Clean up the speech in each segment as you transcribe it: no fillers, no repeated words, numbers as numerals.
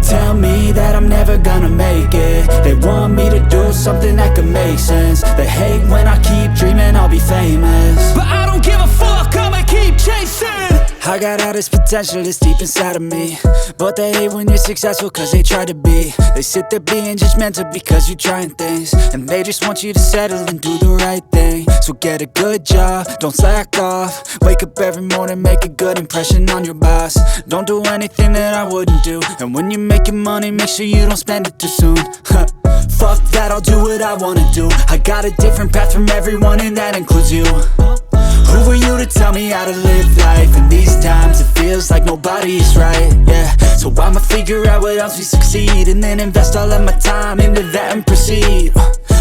tell me that I'm never gonna make it. They want me to do something that could make sense. They hate when I keep dreaming I'll be famous, but I don't give a fuck, I'ma keep chasing. I got all this potential that's deep inside of me, but they hate when you're successful cause they try to be. They sit there being judgmental because you're trying things, and they just want you to settle and do the right thing. So get a good job, don't slack off. Wake up every morning, make a good impression on your boss. Don't do anything that I wouldn't do, and when you're making money, make sure you don't spend it too soon. Fuck that, I'll do what I wanna do. I got a different path from everyone, and that includes you. Who are you to tell me how to live life? In these times it feels like nobody is right, yeah. So I'ma figure out what else we succeed, and then invest all of my time into that and proceed.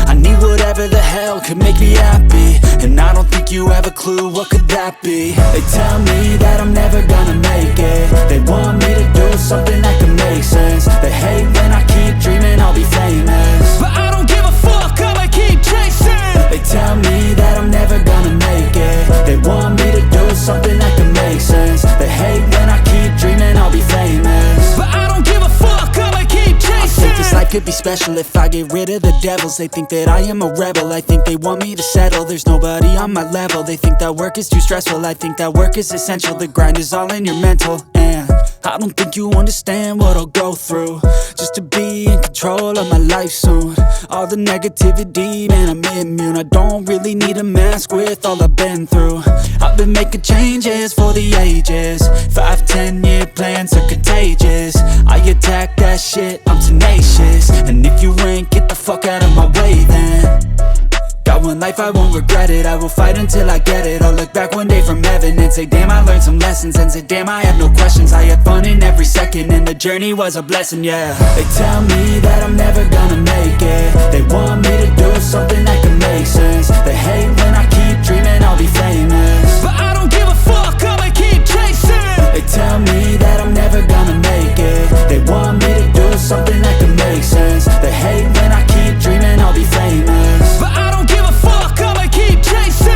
I need whatever the hell could make me happy, and I don't think you have a clue what could that be. They tell me that I'm never gonna make it. They want me to do something that could make sense. They hate when I keep dreaming I'll be famous, but I don't give a fuck, I'ma keep chasing. They tell me that I'm never gonna make it. They want me to do something that can make sense. They hate when I keep dreaming I'll be famous, but I don't give a fuck, I'ma keep chasing. I think this life could be special if I get rid of the devils. They think that I am a rebel, I think they want me to settle. There's nobody on my level. They think that work is too stressful, I think that work is essential. The grind is all in your mental, and I don't think you understand what I'll go through just to be in control of my life soon. All the negativity, man, I'm immune. I don't really need a mask with all I've been through. I've been making changes for the ages. 5-10 year plans are contagious. I attack that shit, I'm tenacious. And if you ain't, get the fuck out of my way then. Got one life, I won't regret it. I will fight until I get it. I'll look back one day from heaven and say, damn, I learned some lessons. And say, damn, I had no questions. I had fun in every second, and the journey was a blessing, yeah. They tell me that I'm never gonna make it. They want me to do something that can make sense. They hate when I keep dreaming I'll be famous, but I don't give a fuck, I'ma keep chasing. They tell me that I'm never gonna make it. They want me to do something that can make sense. They hate when I keep dreaming I'll be famous, but I don't give a fuck, I'ma keep chasing.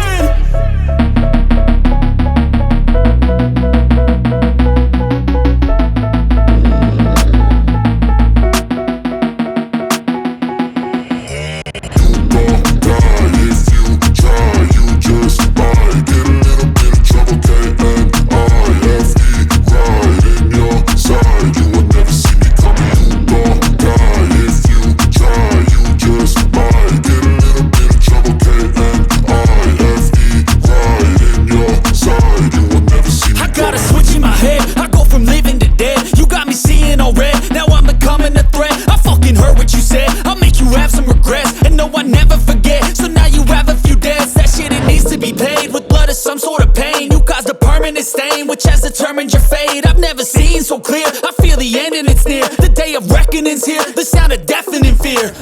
Stain, which has determined your fate. I've never seen so clear. I feel the end and it's near. The day of reckoning's here. The sound of deafening fear.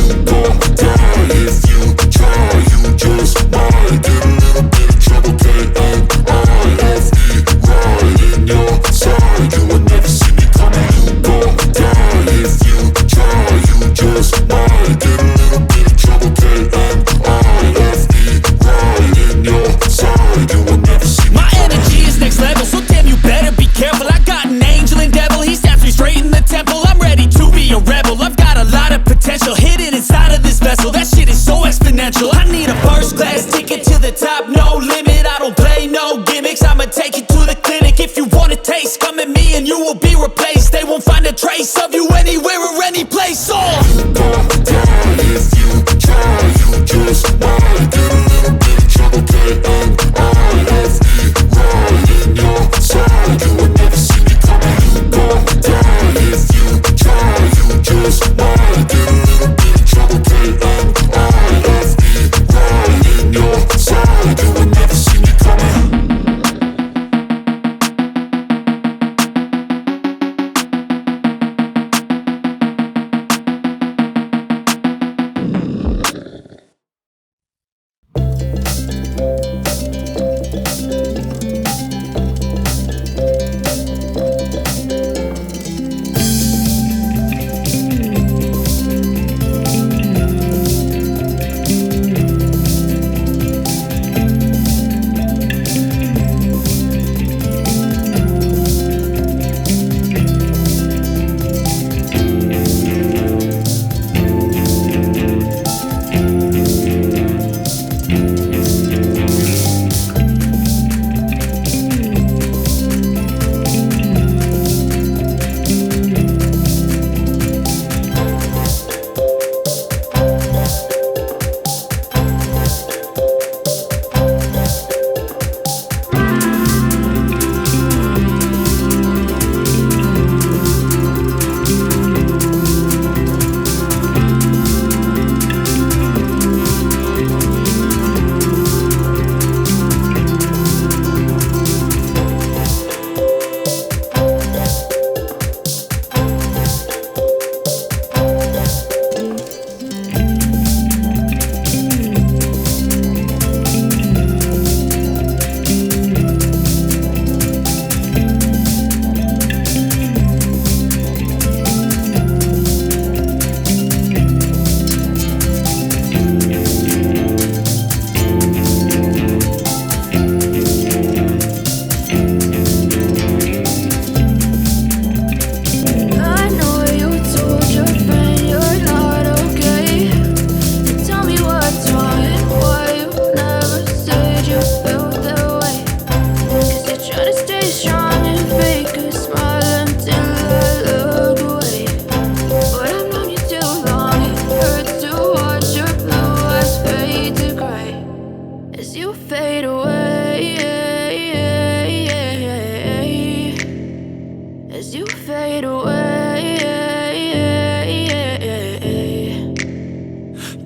You gon' die if you try. You just might get a little bit of trouble. K-N-I-F-E, right in your side. You will never see me coming. You gon' die if you try. You just might get a little bit of trouble. K-N-I-F-E, right in your side. You will never see me. My energy is next level, so damn you better be careful. I got an angel and devil, he snaps me straight in the temple. I'm ready to be a rebel, I've got a lot of potential hidden inside of this vessel. That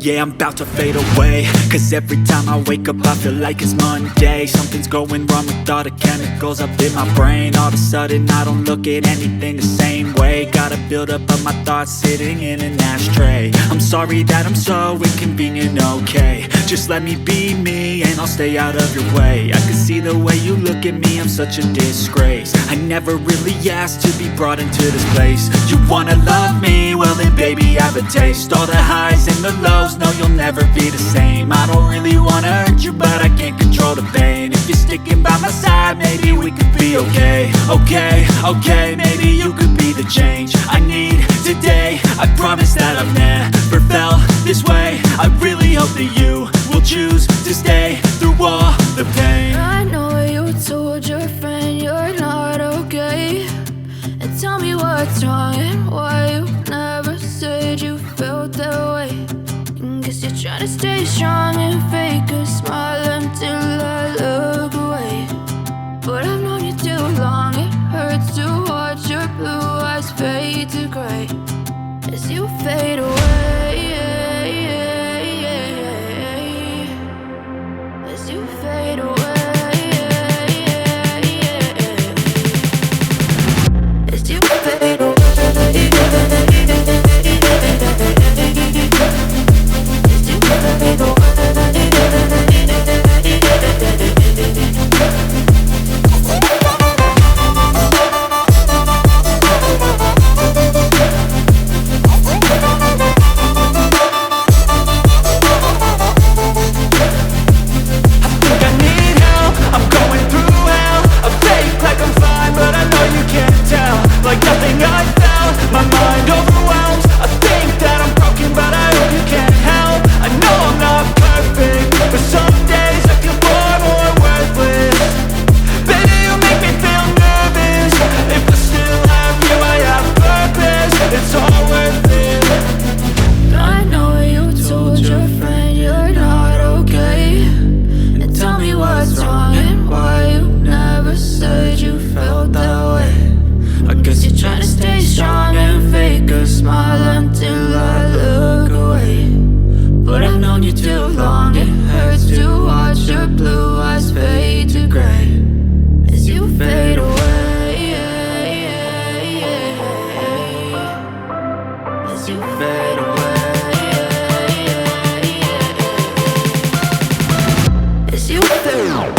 Yeah, I'm about to fade away, cause every time I wake up I feel like it's Monday. Something's going wrong with all the chemicals up in my brain. All of a sudden I don't look at anything the same way. Got a buildup of my thoughts sitting in an ashtray. I'm sorry that I'm so inconvenient, okay. Just let me be me and I'll stay out of your way. I can see the way you look at me, I'm such a disgrace. I never really asked to be brought into this place. You wanna love me? Well then baby have a taste. All the highs and the lows, no you'll never be the same. I don't really wanna hurt you but I can't control the pain. If you're sticking by my side, maybe we could be okay. Okay, maybe you could be the change I need today. I promise that I've never felt this way. I really hope that you will choose to stay through all the pain. I know you told your friend you're not okay, and tell me what's wrong and why you never said you felt that way. Guess you're trying to stay strong and fake a smile until I look away. But I've known you too long, it hurts to watch your blue eyes fade to gray as you fade away. As you fade away. As you fade away. Like nothing I felt, my mind overwhelms. I think that I'm broken, but I hope you can't help. I know I'm not perfect, but some days I feel far more worthless. Baby, you make me feel nervous. If I still have you, I have purpose. It's all worth it. I know you told your friend you're not okay, and tell me what's wrong and why you never said you felt that way. I guess you're trying to stay strong and fake a smile until I look away. But I've known you too long, it hurts to watch your blue eyes fade to gray as you fade away. As you fade away. As you fade away.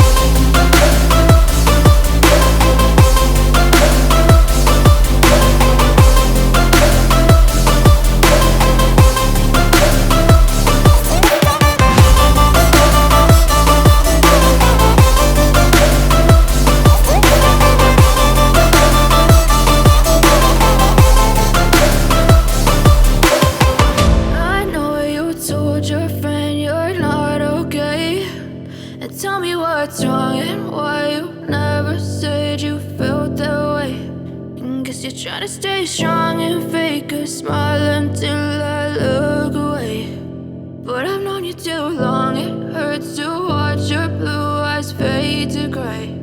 Your friend you're not okay, and tell me what's wrong and why you never said you felt that way. And guess you're trying to stay strong and fake a smile until I look away. But I've known you too long, it hurts to watch your blue eyes fade to gray